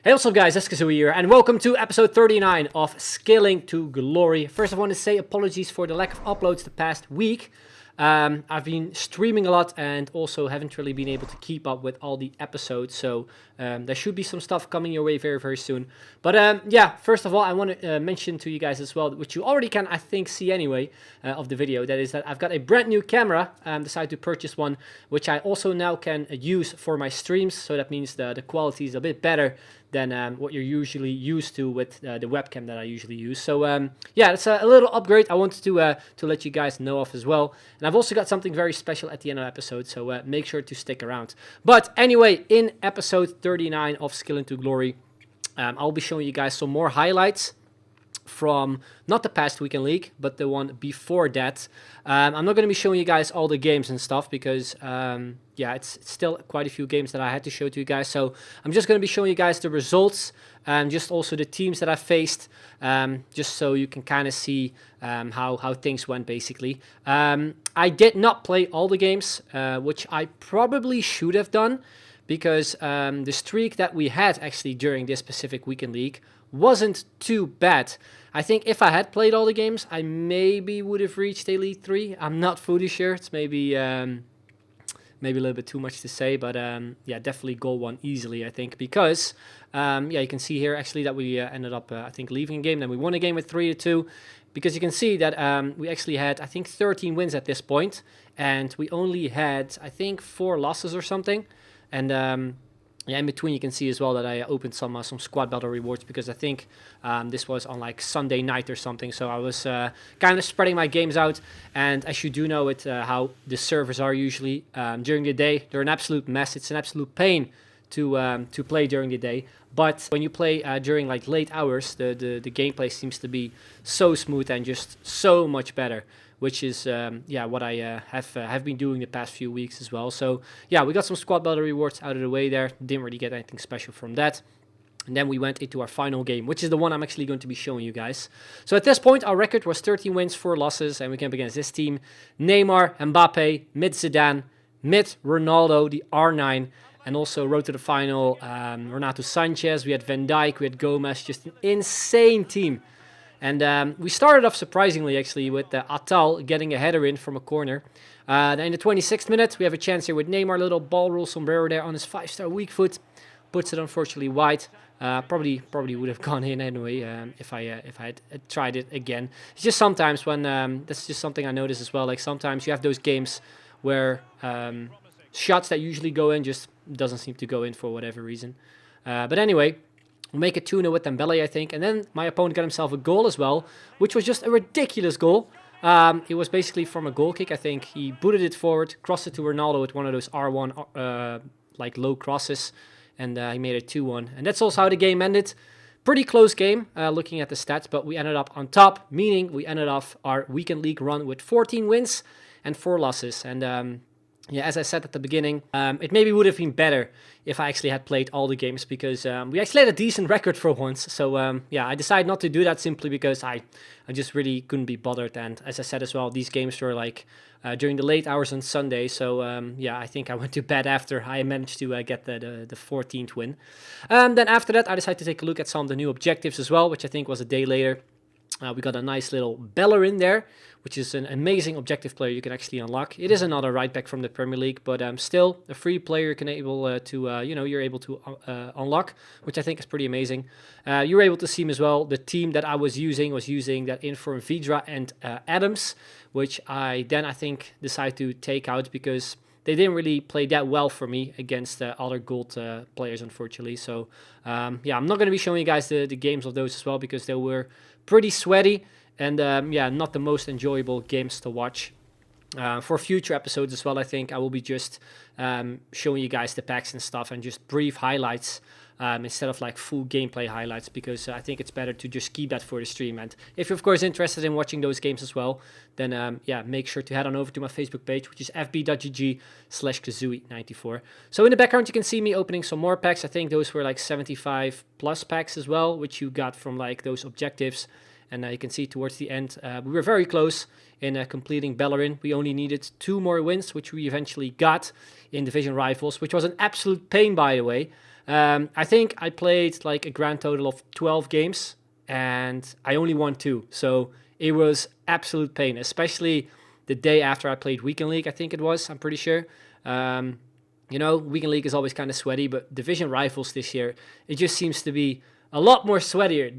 Hey, what's up guys, 𝐻𝐿𝐤𝐤 here, and welcome to episode 39 of Scaling to Glory. First I want to say apologies for the lack of uploads the past week. I've been streaming a lot and also haven't really been able to keep up with all the episodes, so there should be some stuff coming your way very soon. But yeah, first of all I want to mention to you guys as well, which you already can I think see anyway of the video, that is that I've got a brand new camera. Decided to purchase one, which I also now can use for my streams, so that means the quality is a bit better than what you're usually used to with the webcam that I usually use. So yeah, it's a little upgrade I wanted to let you guys know of as well. And I've also got something very special at the end of the episode, so make sure to stick around. But anyway, in episode 39 of Scaling to Glory, I'll be showing you guys some more highlights from not the past weekend league, but the one before that. I'm not going to be showing you guys all the games and stuff because yeah, it's still quite a few games that I had to show to you guys. So I'm just going to be showing you guys the results and just also the teams that I faced, just so you can kind of see how things went basically. I did not play all the games, which I probably should have done, because the streak that we had actually during this specific weekend league wasn't too bad. I think if I had played all the games, I maybe would have reached Elite 3. I'm not fully sure. It's maybe a little bit too much to say, but yeah, definitely goal 1 easily, I think, because yeah, you can see here actually that we ended up, I think, leaving a game. Then we won a game with 3-2, because you can see that we actually had, I think, 13 wins at this point, and we only had, I think, 4 losses or something. And yeah, in between you can see as well that I opened some squad battle rewards, because I think this was on like Sunday night or something, so I was kind of spreading my games out. And as you do know it, how the servers are usually during the day, they're an absolute mess. It's an absolute pain to play during the day, but when you play during like late hours, the gameplay seems to be so smooth and just so much better, which is yeah, what I have been doing the past few weeks as well. So yeah, we got some squad battle rewards out of the way there. Didn't really get anything special from that. And then we went into our final game, which is the one I'm actually going to be showing you guys. So at this point, our record was 13 wins, 4 losses, and we came up against this team: Neymar, Mbappe, mid Zidane, mid Ronaldo, the R9, and also road to the final, Renato Sanchez. We had Van Dijk, we had Gomez, just an insane team. And we started off surprisingly actually with Atal getting a header in from a corner. Then in the 26th minute, we have a chance here with Neymar, little ball rule sombrero there on his 5-star weak foot. Puts it unfortunately wide. Probably would have gone in anyway if I had tried it again. It's just sometimes when, that's just something I noticed as well, like sometimes you have those games where shots that usually go in just doesn't seem to go in for whatever reason. But anyway, we'll make it 2-0 with Dembele, I think. And then my opponent got himself a goal as well, which was just a ridiculous goal. It was basically from a goal kick, I think. He booted it forward, crossed it to Ronaldo with one of those R1 like low crosses, and he made it 2-1. And that's also how the game ended. Pretty close game, looking at the stats, but we ended up on top, meaning we ended off our weekend league run with 14 wins and 4 losses. And yeah, as I said at the beginning, it maybe would have been better if I actually had played all the games, because we actually had a decent record for once. So yeah, I decided not to do that simply because I just really couldn't be bothered. And as I said as well, these games were like during the late hours on Sunday. So yeah, I think I went to bed after I managed to get the 14th win. Then after that, I decided to take a look at some of the new objectives as well, which I think was a day later. We got a nice little Bellerin there, which is an amazing objective player you can actually unlock. It is another right back from the Premier League, but still a free player you can able to you know, you're able to unlock, which I think is pretty amazing. You were able to see him as well. The team that I was using that Inform Vidra and Adams, which I think decided to take out because they didn't really play that well for me against other gold players, unfortunately. So yeah, I'm not going to be showing you guys the games of those as well, because they were pretty sweaty and yeah, not the most enjoyable games to watch. For future episodes as well, I think I will be just showing you guys the packs and stuff and just brief highlights instead of like full gameplay highlights, because I think it's better to just keep that for the stream. And if you're of course interested in watching those games as well, then yeah, make sure to head on over to my Facebook page, which is fb.gg/𝐋𝐢𝐤𝐤94. So in the background you can see me opening some more packs. I think those were like 75 plus packs as well, which you got from like those objectives. And you can see towards the end, we were very close in completing Bellerin. We only needed 2 more wins, which we eventually got in Division Rivals, which was an absolute pain, by the way. I think I played like a grand total of 12 games and I only won 2. So it was absolute pain, especially the day after I played Weekend League, I think it was, I'm pretty sure. You know, Weekend League is always kind of sweaty, but Division Rivals this year, it just seems to be a lot more sweatier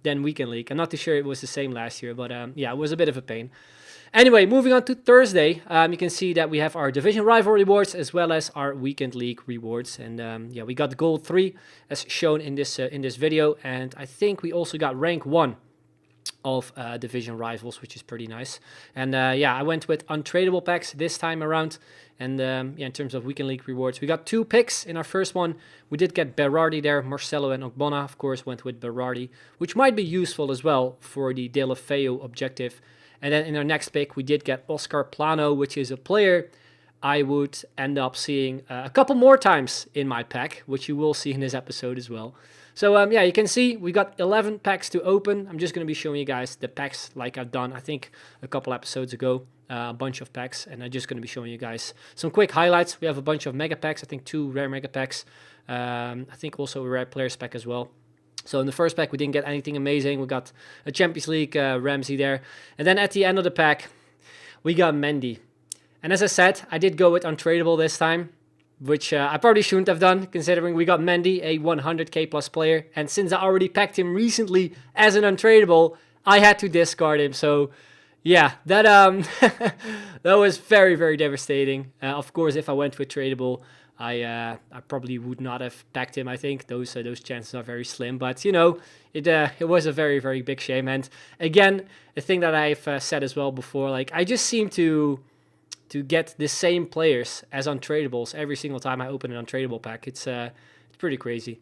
than Weekend League. I'm not too sure it was the same last year, but yeah, it was a bit of a pain. Anyway, moving on to Thursday, you can see that we have our Division Rival rewards as well as our Weekend League rewards. And yeah, we got Gold 3 as shown in this video. And I think we also got Rank 1 of Division Rivals, which is pretty nice. And yeah, I went with untradeable packs this time around. And yeah, in terms of Weekend League rewards, we got 2 picks in our first one. We did get Berardi there, Marcelo and Ogbonna, of course, went with Berardi, which might be useful as well for the Deulofeu objective. And then in our next pick, we did get Oscar Plano, which is a player I would end up seeing a couple more times in my pack, which you will see in this episode as well. So yeah, you can see we got 11 packs to open. I'm just going to be showing you guys the packs like I've done, I think, a couple episodes ago. A bunch of packs, and I'm just going to be showing you guys some quick highlights. We have a bunch of mega packs, I think 2 rare mega packs. I think also a rare players pack as well. So in the first pack, we didn't get anything amazing. We got a Champions League Ramsey there. And then at the end of the pack, we got Mendy. And as I said, I did go with untradeable this time, which I probably shouldn't have done, considering we got Mendy, a 100k plus player. And since I already packed him recently as an untradeable, I had to discard him. So yeah, that that was very, very devastating. Of course, if I went with tradable, I probably would not have packed him. I think those chances are very slim, but you know, it was a very, very big shame. And again, the thing that I've said as well before, like I just seem to get the same players as untradables every single time I open an untradeable pack. It's pretty crazy.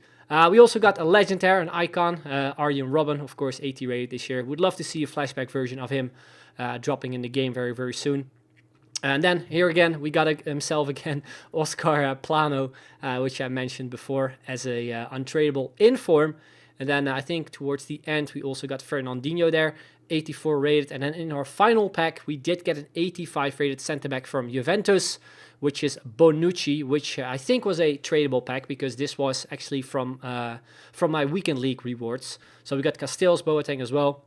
We also got a legendary, an icon, Arjen Robben, of course, 80 rated this year. Would love to see a flashback version of him dropping in the game very, very soon. And then here again, we got himself again, Oscar Plano, which I mentioned before as a untradeable in form. And then I think towards the end, we also got Fernandinho there, 84 rated. And then in our final pack, we did get an 85 rated centre-back from Juventus, which is Bonucci, which I think was a tradable pack because this was actually from my Weekend League rewards. So we got Castells, Boateng as well.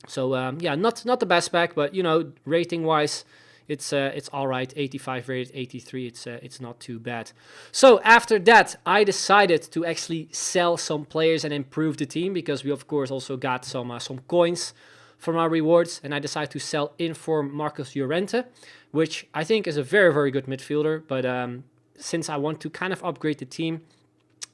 So yeah, not the best pack, but you know, rating-wise, it's all right. 85 rated, 83. It's not too bad. So after that, I decided to actually sell some players and improve the team because we of course also got some coins from our rewards, and I decided to sell Inform Marcus Llorente, which I think is a very, very good midfielder. But since I want to kind of upgrade the team,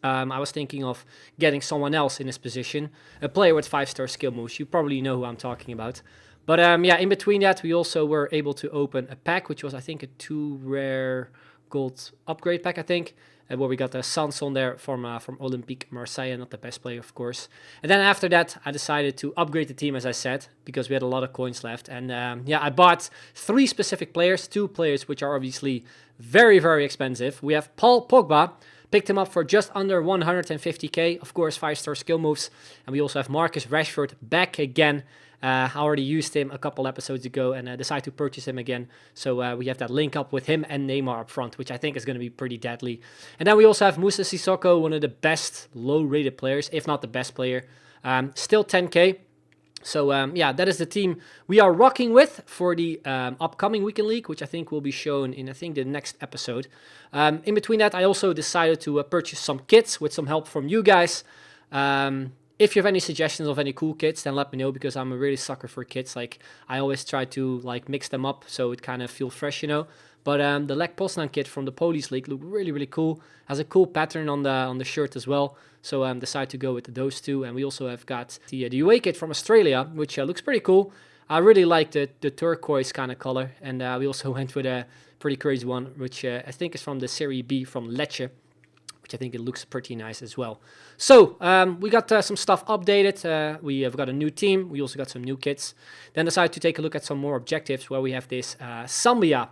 I was thinking of getting someone else in this position, a player with 5-star skill moves. You probably know who I'm talking about. But yeah, in between that, we also were able to open a pack, which was, I think, a 2 rare gold upgrade pack, I think, where we got a Sanson there from Olympique Marseille, not the best player, of course. And then after that, I decided to upgrade the team, as I said, because we had a lot of coins left. And yeah, I bought 3 specific players, 2 players, which are obviously very, very expensive. We have Paul Pogba. Picked him up for just under 150k, of course, 5-star skill moves. And we also have Marcus Rashford back again. I already used him a couple episodes ago and decided to purchase him again. So we have that link up with him and Neymar up front, which I think is going to be pretty deadly. And then we also have Moussa Sissoko, one of the best low-rated players, if not the best player. Still 10k. So yeah, that is the team we are rocking with for the upcoming Weekend League, which I think will be shown in, I think, the next episode. In between that, I also decided to purchase some kits with some help from you guys. If you have any suggestions of any cool kits, then let me know, because I'm a really sucker for kits. Like, I always try to like mix them up so it kind of feels fresh, you know. But the Lech Poznan kit from the Polish League looked really, really cool. Has a cool pattern on the shirt as well. So decided to go with those 2. And we also have got the UA kit from Australia, which looks pretty cool. I really like the turquoise kind of color. And we also went with a pretty crazy one, which I think is from the Serie B from Lecce, which I think it looks pretty nice as well. So we got some stuff updated. We have got a new team. We also got some new kits. Then decided to take a look at some more objectives, where we have this Sambia,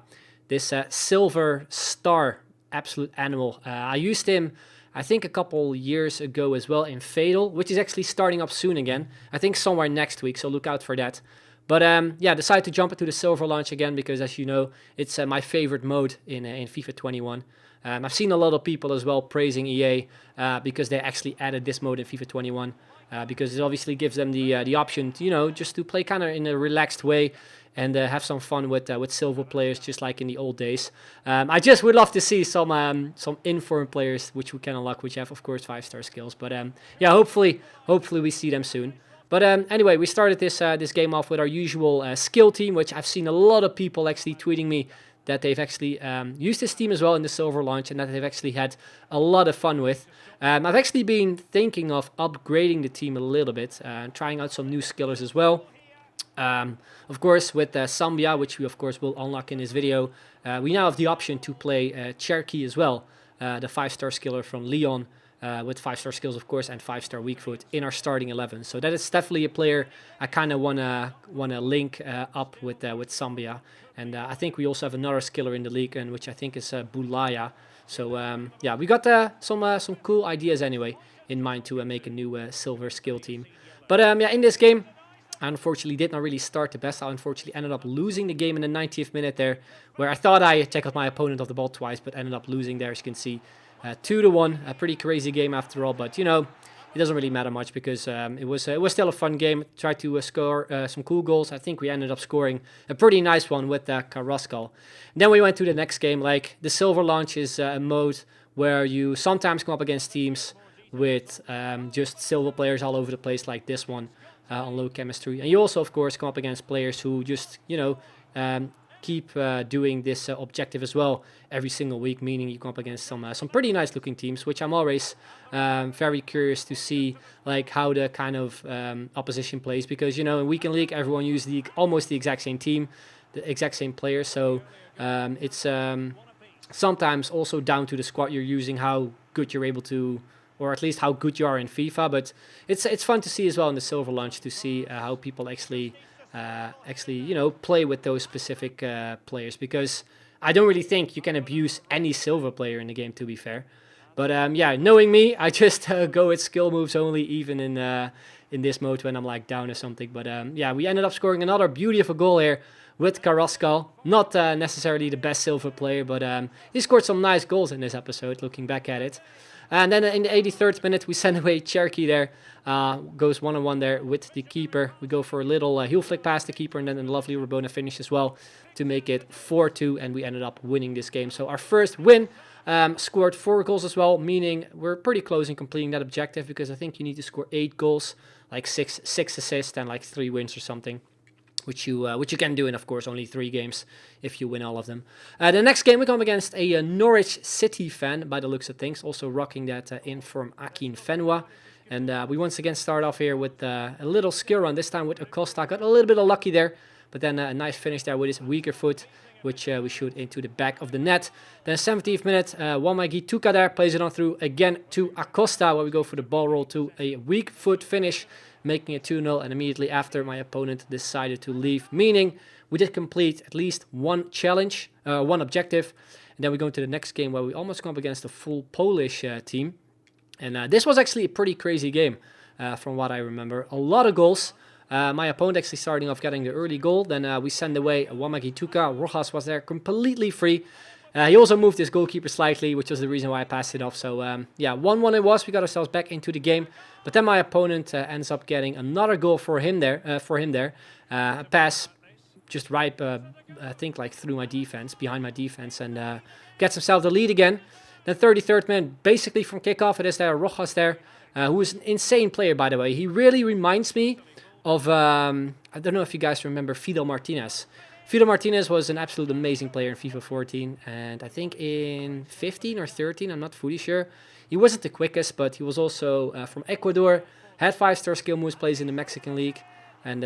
this silver star absolute animal. I used him, I think, a couple years ago as well in Fatal, which is actually starting up soon again. I think somewhere next week, so look out for that. But yeah, decided to jump into the silver launch again because, as you know, it's my favorite mode in FIFA 21. I've seen a lot of people as well praising EA because they actually added this mode in FIFA 21 because it obviously gives them the option to, just to play kind of in a relaxed way and have some fun with silver players, just like in the old days. I just would love to see some informed players, which we can unlock, which have, of course, 5-star skills. But yeah, hopefully we see them soon. But anyway, we started this game off with our usual skill team, which I've seen a lot of people actually tweeting me that they've actually used this team as well in the silver launch and that they've actually had a lot of fun with. I've actually been thinking of upgrading the team a little bit, trying out some new skillers as well. Of course, with 𝐋𝐢𝐤𝐤𝐞, which we of course will unlock in this video, we now have the option to play 𝐋𝐢𝐤𝐤𝐞 as well, the 5-star skiller from Lyon, with 5-star skills, of course, and 5-star weak foot in our starting 11. So that is definitely a player I kind of wanna link up with 𝐋𝐢𝐤𝐤𝐶. And I think we also have another skiller in the league, and which I think is 𝐵𝐷𝐷𝐼𝐴. So yeah, we got some cool ideas anyway in mind to make a new silver skill team. But yeah, in this game, I unfortunately did not really start the best. I unfortunately ended up losing the game in the 90th minute there, where I thought I tackled my opponent off the ball twice, but ended up losing there, as you can see. 2-1, a pretty crazy game after all, but it doesn't really matter much because it was still a fun game. Tried to score some cool goals. I think we ended up scoring a pretty nice one with 𝐶𝐤𝐤𝐞. Then we went to the next game. Like, the silver launch is a mode where you sometimes come up against teams with just silver players all over the place, like this one on low chemistry, and you also of course come up against players who just keep doing this objective as well every single week, meaning you come up against some pretty nice looking teams, which I'm always very curious to see, like how the kind of opposition plays, because in weekend league everyone uses almost the exact same team, the exact same players, so it's sometimes also down to the squad you're using, how good you're able to, or at least how good you are in FIFA. But it's fun to see as well in the silver launch to see how people actually play with those specific players, because I don't really think you can abuse any silver player in the game, to be fair. But yeah, knowing me, I just go with skill moves only, even in this mode when I'm like down or something. But yeah, we ended up scoring another beautiful goal here with 𝐶𝐤𝐤𝐞. Not necessarily the best silver player, but he scored some nice goals in this episode, looking back at it. And then in the 83rd minute, we send away 𝐶𝐤𝐤𝐞 there. Goes 1-on-1 there with the keeper. We go for a little heel flick past the keeper, and then a lovely Rabona finish as well to make it 4-2, and we ended up winning this game. So our first win, scored 4 goals as well, meaning we're pretty close in completing that objective, because I think you need to score 8 goals, like 6 assists and like 3 wins or something. Which you can do in, of course, only 3 games if you win all of them. The next game we come against a Norwich City fan, by the looks of things, also rocking that inform 𝐴𝐻𝐸𝐻. And we once again start off here with a little skill run, this time with Acosta. Got a little bit of lucky there, but then a nice finish there with his weaker foot, which we shoot into the back of the net. Then 17th minute, 𝐻𝐸𝐤𝐞 there plays it on through again to Acosta, where we go for the ball roll to a weak foot finish, making it 2-0, and immediately after my opponent decided to leave, meaning we did complete at least one challenge, one objective. And then we go into the next game where we almost come up against a full Polish team. And this was actually a pretty crazy game from what I remember. A lot of goals. My opponent actually starting off getting the early goal. Then we send away 𝐻𝐸𝐤𝐞. Rojas was there completely free. He also moved his goalkeeper slightly, which was the reason why I passed it off. So yeah, 1-1 it was. We got ourselves back into the game. But then my opponent ends up getting another goal for him there. A pass just right, I think, like through my defense, behind my defense, and gets himself the lead again. Then 33rd minute, basically from kickoff, it is there Rojas there, who is an insane player, by the way. He really reminds me of, I don't know if you guys remember Fidel Martinez. Fidel Martinez was an absolute amazing player in FIFA 14, and I think in 15 or 13, I'm not fully sure. He wasn't the quickest, but he was also from Ecuador, had 5-star skill moves, plays in the Mexican League, and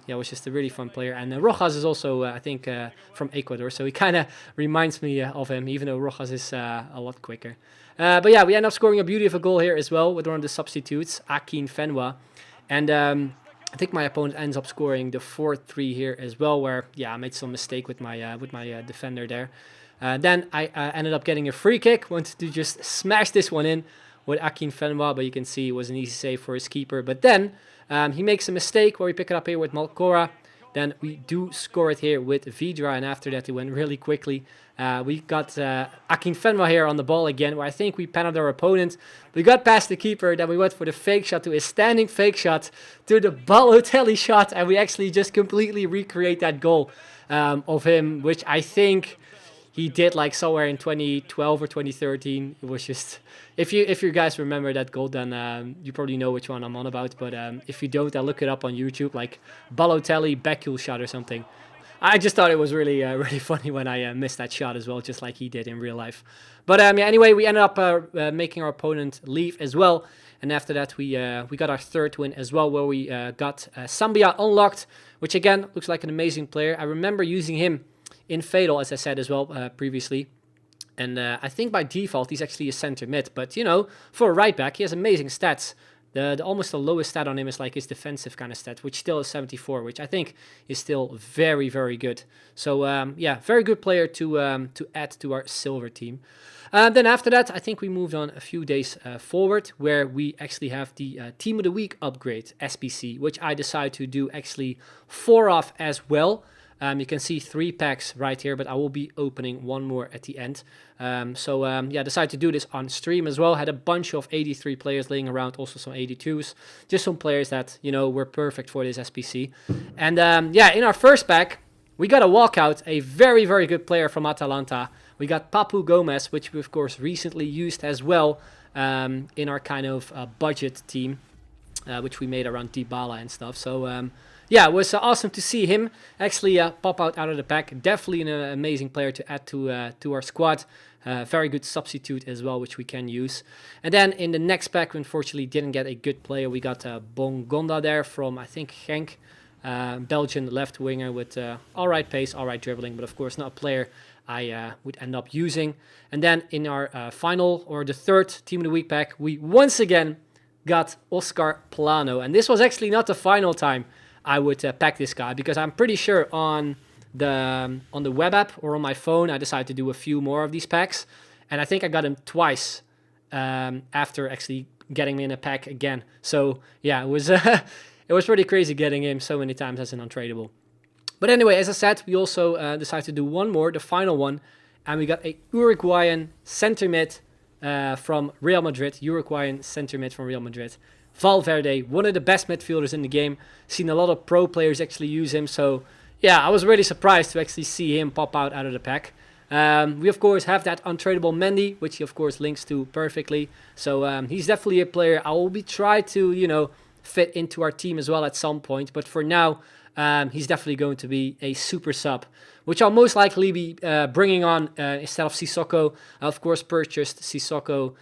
yeah, was just a really fun player. And Rojas is also, I think, from Ecuador, so he kind of reminds me of him, even though Rojas is a lot quicker. But yeah, we end up scoring a beautiful goal here as well with one of the substitutes, 𝐴𝐻𝐸𝐻. And I think my opponent ends up scoring the 4-3 here as well, where, yeah, I made some mistake with my defender there. Then I ended up getting a free kick, wanted to just smash this one in with 𝐴𝐻𝐸𝐻, but you can see it was an easy save for his keeper. But then he makes a mistake where we pick it up here with Malcora, Then we do score it here with Vidra, and after that it went really quickly. We got 𝐋𝐤𝐤𝐤 here on the ball again, where I think we penned our opponent. We got past the keeper, then we went for the fake shot to a standing fake shot to the Balotelli shot, and we actually just completely recreate that goal of him, which I think he did like somewhere in 2012 or 2013. It was just, if you guys remember that goal, then you probably know which one I'm on about. But if you don't, I'll look it up on YouTube, like Balotelli 𝐵𝐞 shot or something. I just thought it was really really funny when I missed that shot as well, just like he did in real life. But yeah, anyway, we ended up making our opponent leave as well. And after that, we got our third win as well, where we got Zambia unlocked, which again looks like an amazing player. I remember using him in Fatal, as I said as well previously. And I think by default, he's actually a center mid. But, you know, for a right back, he has amazing stats. Almost the lowest stat on him is like his defensive kind of stat, which still is 74, which I think is still very, very good. So, yeah, very good player to add to our silver team. Then after that, I think we moved on a few days forward, where we actually have the Team of the Week upgrade, SBC, which I decided to do actually 4 of as well. You can see 3 packs right here, but I will be opening 1 more at the end. Yeah, decided to do this on stream as well. Had a bunch of 83 players laying around, also some 82s. Just some players that, you know, were perfect for this SPC. And yeah, in our first pack, we got a walkout, a very, very good player from Atalanta. We got Papu Gomez, which we, of course, recently used as well in our kind of budget team, which we made around Dybala and stuff. So, yeah, it was awesome to see him actually pop out of the pack. Definitely an amazing player to add to our squad. Very good substitute as well, which we can use. And then in the next pack, we unfortunately didn't get a good player. We got Bongonda there from, I think, 𝐿𝐸𝐤𝐞, Belgian left winger with all right pace, all right dribbling, but of course not a player I would end up using. And then in our final, or the third Team of the Week pack, we once again got Oscar Plano. And this was actually not the final time I would pack this guy, because I'm pretty sure on the web app or on my phone I decided to do a few more of these packs, and I think I got him twice after actually getting me in a pack again. So yeah, it was it was pretty crazy getting him so many times as an untradeable. But anyway, as I said, we also decided to do 1 more, the final one, and we got a Uruguayan center mid from Real Madrid. Uruguayan center mid from Real Madrid. Valverde, one of the best midfielders in the game. Seen a lot of pro players actually use him. So, yeah, I was really surprised to actually see him pop out of the pack. We, of course, have that untradeable Mendy, which he, of course, links to perfectly. So, he's definitely a player I will be trying to, you know, fit into our team as well at some point. But for now, he's definitely going to be a super sub, which I'll most likely be bringing on instead of 𝐶𝐶𝐞. I, of course, purchased 𝐶𝐶𝐞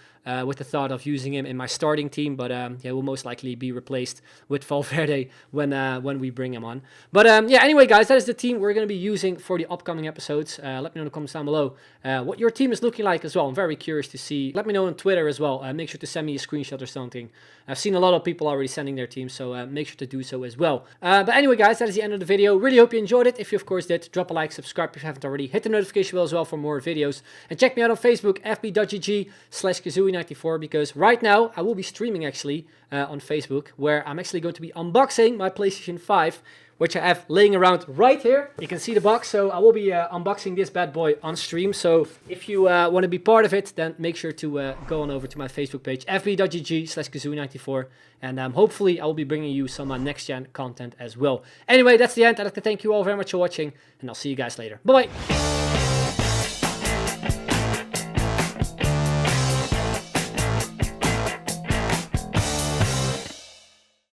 with the thought of using him in my starting team, but yeah, will most likely be replaced with Valverde when we bring him on. But yeah, anyway, guys, that is the team we're going to be using for the upcoming episodes. Let me know in the comments down below what your team is looking like as well. I'm very curious to see. Let me know on Twitter as well. Make sure to send me a screenshot or something. I've seen a lot of people already sending their teams, so make sure to do so as well. But anyway, guys, that is the end of the video. Really hope you enjoyed it. If you, of course, did, drop a like, subscribe if you haven't already, hit the notification bell as well for more videos, and check me out on Facebook, fb.gg/𝐋𝐤𝐤𝐞, because right now I will be streaming actually on Facebook, where I'm actually going to be unboxing my PlayStation 5, which I have laying around right here. You can see the box, so I will be unboxing this bad boy on stream. So if you want to be part of it, then make sure to go on over to my Facebook page, fb.gg/𝐋𝐤𝐤𝐿94, and hopefully I will be bringing you some next-gen content as well. Anyway, that's the end. I'd like to thank you all very much for watching, and I'll see you guys later. Bye-bye!